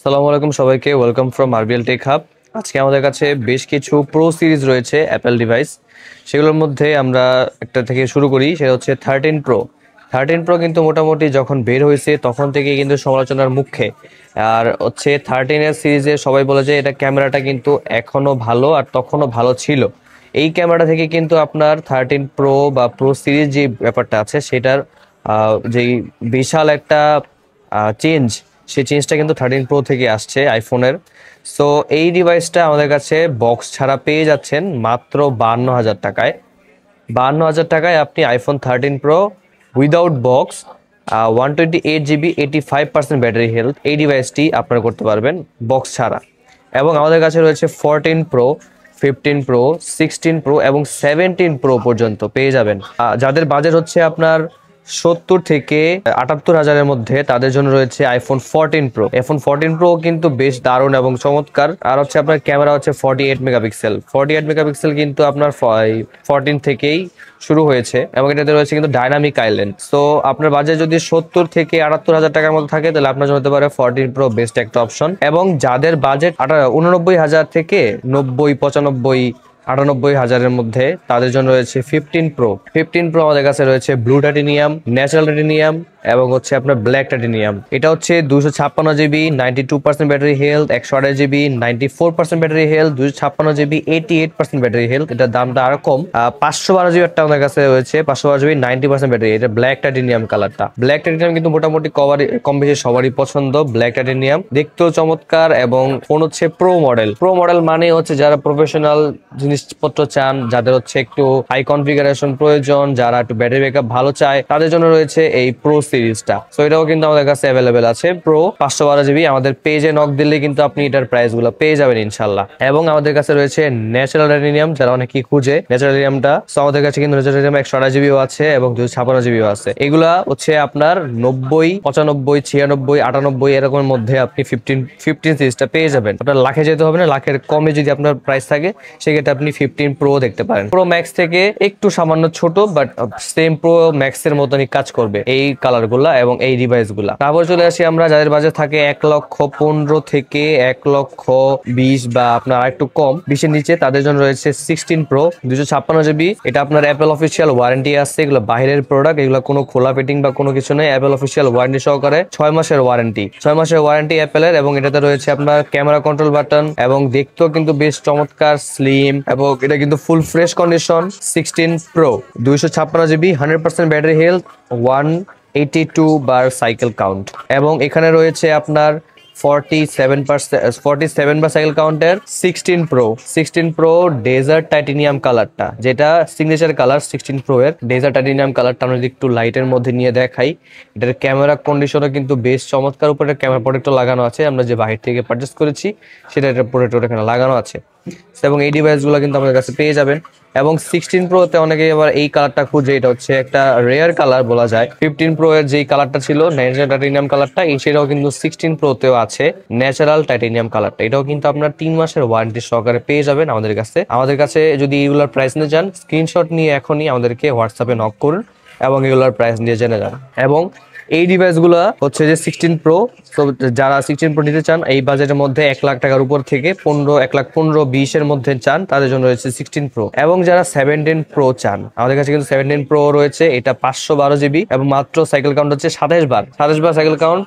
আসসালামু আলাইকুম সবাইকে, welcome from RBL tech hub. আজকে আমাদের কাছে বেশ কিছু প্রো সিরিজ রয়েছে অ্যাপেল ডিভাইস। সেগুলোর মধ্যে আমরা একটা থেকে শুরু করি, সেটা হচ্ছে 13 প্রো। 13 প্রো কিন্তু মোটামুটি যখন বের হয়েছে তখন থেকে কিন্তু সমালোচনার মুখে। আর হচ্ছে 13-এর সিরিজে সবাই বলে যে এটা ক্যামেরাটা কিন্তু এখনো ভালো আর তখনও ভালো ছিল। এই ক্যামেরা থেকে কিন্তু আপনার 13 প্রো বা প্রো সিরিজ যে ব্যাপারটা আছে সেটার যেই বিশাল একটা চেঞ্জ, সেই চেঞ্জটা কিন্তু 13 প্রো থেকে আসছে আইফোনের। সো এই ডিভাইসটা আমাদের কাছে বক্স ছাড়া পেয়ে যাচ্ছেন মাত্র 52,000 টাকায়। 52,000 টাকায় আপনি iPhone 13 pro without box, 128 GB, 85% battery health, এই ডিভাইসটি আপনারা করতে পারবেন বক্স ছাড়া। এবং আমাদের কাছে রয়েছে 14 প্রো, 15 প্রো, 16 প্রো এবং 17 প্রো পর্যন্ত পেয়ে যাবেন। যাদের বাজেট হচ্ছে আপনার 70 থেকে 78 হাজারের মধ্যে, তাদের জন্য রয়েছে আইফোন 14 প্রো। আইফোন 14 প্রো কিন্তু বেশ দারুণ এবং চমৎকার। আর হচ্ছে আপনার ক্যামেরা হচ্ছে 48 মেগাপিক্সেল। 48 মেগাপিক্সেল কিন্তু আপনার 14 থেকেই শুরু হয়েছে এবং এটাতে রয়েছে কিন্তু ডাইনামিক আইল্যান্ড। সো আপনার বাজেট যদি 70 থেকে 78 হাজার টাকার মধ্যে থাকে, তাহলে আপনার জন্য হতে পারে 14 প্রো বেস্ট একটা অপশন। এবং যাদের বাজেট 89 হাজার থেকে 90, 95, 98 হাজারের মধ্যে, তাদের জন্য রয়েছে 15 প্রো। 15 প্রো আমাদের কাছে রয়েছে ব্লু টাইটেনিয়াম, ন্যাচারাল টাইটেনিয়াম এবং হচ্ছে আপনার ব্ল্যাক টাইটেনিয়াম। এটা হচ্ছে 256 GB, 92% battery health, 128 GB, 94% battery health, 256 GB, 88% battery health. এটার দামটা আরো কম। 512 জিবি একটা আমাদের কাছে রয়েছে, 512 জিবি, 90% ব্যাটারি। এটা ব্ল্যাক টাইটেনিয়াম কালারটা। ব্ল্যাক টাইটেনিয়াম কিন্তু মোটামুটি কম বেশি সবারই পছন্দ। ব্ল্যাক টাইটেনিয়াম দেখতেও চমৎকার এবং ফোন হচ্ছে প্রো মডেল। প্রো মডেল মানে হচ্ছে যারা প্রফেশনাল জিনিসপত্র চান, যাদের হচ্ছে একটু হাই কনফিগারেশন প্রয়োজন, যারা একটু ব্যাটারি ব্যাকআপ ভালো চায়, তাদের জন্য রয়েছে এই প্রো সিরিজটা। সো এটাও কিন্তু আমাদের কাছে অ্যাভেলেবেল আছে। প্রো 512 জিবি আমাদের পেজে নক দিলে কিন্তু আপনি এটার প্রাইস গুলো পেয়ে যাবেন ইনশাল্লাহ। এবং আমাদের কাছে রয়েছে ন্যাচারাল টাইটেনিয়াম, যারা অনেকেই খুঁজে ন্যাচারাল টাইটেনিয়ামটা। সো আমাদের কাছে কিন্তু ন্যাচারাল টাইটেনিয়াম 128 জিবিও আছে এবং 256 জিবিও আছে। এগুলা হচ্ছে আপনার 90, 95, 96, 98 এরকমের মধ্যে আপনি 15 সিরিজটা পেয়ে যাবেন। আপনার লাখে যেতে হবে না, লাখের কমে যদি আপনার প্রাইস থাকে সেক্ষেত্রে আপনি 15 প্রো দেখতে পারেন। প্রো ম্যাক্স থেকে একটু সামান্য ছোট, বাট সেম প্রো ম্যাক্স এর মতনই কাজ করবে এই কালার গুলা এবং এই ডিভাইস গুলা। তারপর চলে আসি আমরা যাদের বাজেট থাকে 1,15,000 থেকে 1,20,000 বা আপনার আরেকটু কম 20-এর নিচে, তাদের জন্য রয়েছে 16 প্রো, 256 জিবি। এটা আপনার অ্যাপেল অফিসিয়াল ওয়ারেন্টি আছে। এগুলো বাইরের প্রোডাক্ট, এগুলো কোনো খোলা ফিটিং বা কোনো কিছু নেই। অ্যাপেল অফিসিয়াল ওয়ারেন্টি সহকারে 6 মাসের ওয়ারেন্টি, 6 মাসের ওয়ারেন্টি অ্যাপেলের। এবং এটাতে রয়েছে আপনার ক্যামেরা কন্ট্রোল বাটন এবং দেখতেও কিন্তু বেশ চমৎকার, স্লিম এবং এটা কিন্তু full fresh condition. 16 pro, 256 GB, 100% battery health, 182 বার সাইকেল কাউন্ট। এবং এখানে রয়েছে আপনার 47 বার সাইকেল কাউন্টের 16 প্রো। 16 প্রো ডেজার্ট টাইটেনিয়াম কালারটা, যেটা সিগনেচার কালার 16 প্রো এর ডেজার্ট টাইটেনিয়াম কালারটা। আমরা যদি একটু লাইটের মধ্যে নিয়ে দেখাই, এটার ক্যামেরা কন্ডিশনও কিন্তু বেশ চমৎকার। উপরে ক্যামেরা প্রোটেক্টর লাগানো আছে, আমরা যে বাহির থেকে পারচেস করেছি সেটা এটা প্রোটেক্টর এখানে লাগানো আছে। এবং এই ডিভাইসগুলো কিন্তু আমাদের কাছে পেয়ে যাবেন। এবং 16 প্রোতে অনেকেই আবার এই কালারটা খুঁজে, এটা হচ্ছে একটা রেয়ার কালার বলা যায়। 15 প্রো এর যেই কালারটা ছিল ন্যাচারাল টাইটেনিয়াম কালারটা, সেটাও কিন্তু 16 প্রোতেও আছে ন্যাচারাল টাইটেনিয়াম কালারটা। এটাও কিন্তু আপনার 3 মাসের ওয়ারেন্টি সহকারে পেয়ে যাবেন আমাদের কাছে। আমাদের কাছে যদি এগুলোর প্রাইস নিয়ে যান, স্ক্রিনশট নিয়ে এখনই আমাদেরকে হোয়াটসঅ্যাপে নক করুন এবং এগুলোর প্রাইস নিয়ে জেনে যান। এবং এই ডিভাইসগুলো হচ্ছে যে 16 প্রো। তো যারা 16 প্রো নিতে চান এই বাজেটের মধ্যে 1,00,000 টাকার উপর থেকে 1,15,000-1,15,000-20 এর মধ্যে চান, তাদের জন্য রয়েছে 16 প্রো। এবং যারা 17 প্রো চান, আমাদের কাছে কিন্তু 17 প্রো রয়েছে। এটা 512 জিবি এবং মাত্র সাইকেল কাউন্ট হচ্ছে 27 বার cycle count,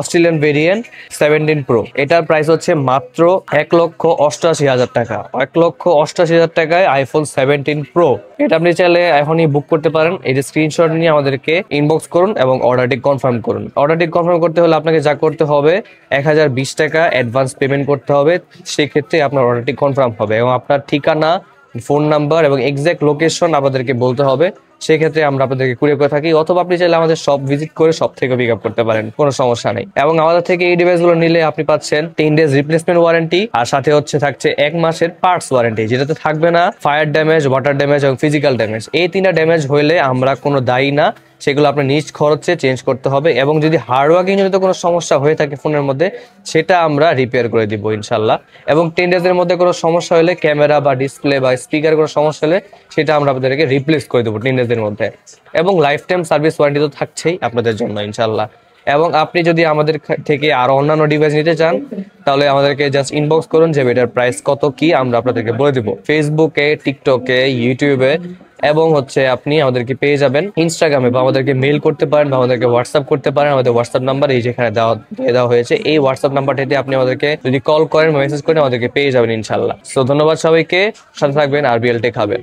Australian variant 17 pro. এটার প্রাইস হচ্ছে মাত্র 1,88,000 টাকা। 1,88,000 টাকায় আইফোন 17 প্রো। এটা আপনি চাইলে এখনই বুক করতে পারেন। এই যে স্ক্রিনশট নিয়ে আমাদেরকে ইনবক্স করুন এবং অর্ডারটি কনফার্ম করুন। অর্ডারটি কনফার্ম করতে হলে আপনাকে যা করতে হবে, 1,020 টাকা অ্যাডভান্স পেমেন্ট করতে হবে। সেক্ষেত্রে আপনার অর্ডারটি কনফার্ম হবে এবং আপনার ঠিকানা, ফোন নাম্বার এবং এক্সাক্ট লোকেশন আমাদেরকে বলতে হবে। সেক্ষেত্রে আমরা আপনাদেরকে কুরিয়ার করে থাকি, অথবা আপনি চাইলে আমাদের শপ ভিজিট করে শপ থেকে পিক আপ করতে পারেন, কোনো সমস্যা নেই। এবং আমাদের থেকে এই ডিভাইসগুলো নিলে আপনি পাচ্ছেন 10 ডেজ রিপ্লেসমেন্ট ওয়ারেন্টি, আর সাথে হচ্ছে থাকছে 1 মাসের পার্টস ওয়ারেন্টি, যেটাতে থাকবে না ফায়ার ড্যামেজ, ওয়াটার ড্যামেজ এবং ফিজিক্যাল ড্যামেজ। এই 3টা ড্যামেজ হইলে আমরা কোনো দায়ী না, সেগুলো আপনার নিজ খরচে চেঞ্জ করতে হবে। এবং যদি হার্ডওয়ার্কিং জনিত কোনো সমস্যা হয়ে থাকে ফোনের মধ্যে, সেটা আমরা রিপেয়ার করে দিব ইনশাল্লাহ। এবং 10 ডেজের মধ্যে কোনো সমস্যা হলে, ক্যামেরা বা ডিসপ্লে বা স্পিকার কোনো সমস্যা হলে, সেটা আমরা আপনাদেরকে রিপ্লেস করে দেবো 10 ডেজের মধ্যে। এবং লাইফ টাইম সার্ভিস ওয়ারেন্টি তো থাকছেই আপনাদের জন্য ইনশাল্লাহ। এবং আপনি যদি আমাদের থেকে আরো অন্যান্য ডিভাইস নিতে চান তাহলে আমাদেরকে জাস্ট ইনবক্স করুন যে এটার প্রাইস কত কি, আমরা আপনাদেরকে বলে দিব। ফেসবুকে, টিকটকে, ইউটিউবে এবং আপনি আমাদেরকে পেয়ে যাবেন ইনস্টাগ্রামে, বা আমাদেরকে মেইল করতে পারেন, বা আমাদেরকে হোয়াটসঅ্যাপ করতে পারেন। আমাদের হোয়াটসঅ্যাপ নাম্বার এই যেখানে দেওয়া হয়েছে, এই হোয়াটসঅ্যাপ নাম্বারটাতে আপনি আমাদেরকে যদি কল করেন, মেসেজ করেন, আমাদেরকে পেয়ে যাবেন ইনশাল্লাহ। তো ধন্যবাদ সবাইকে, সাথে থাকবেন, RBL টেক হাবের।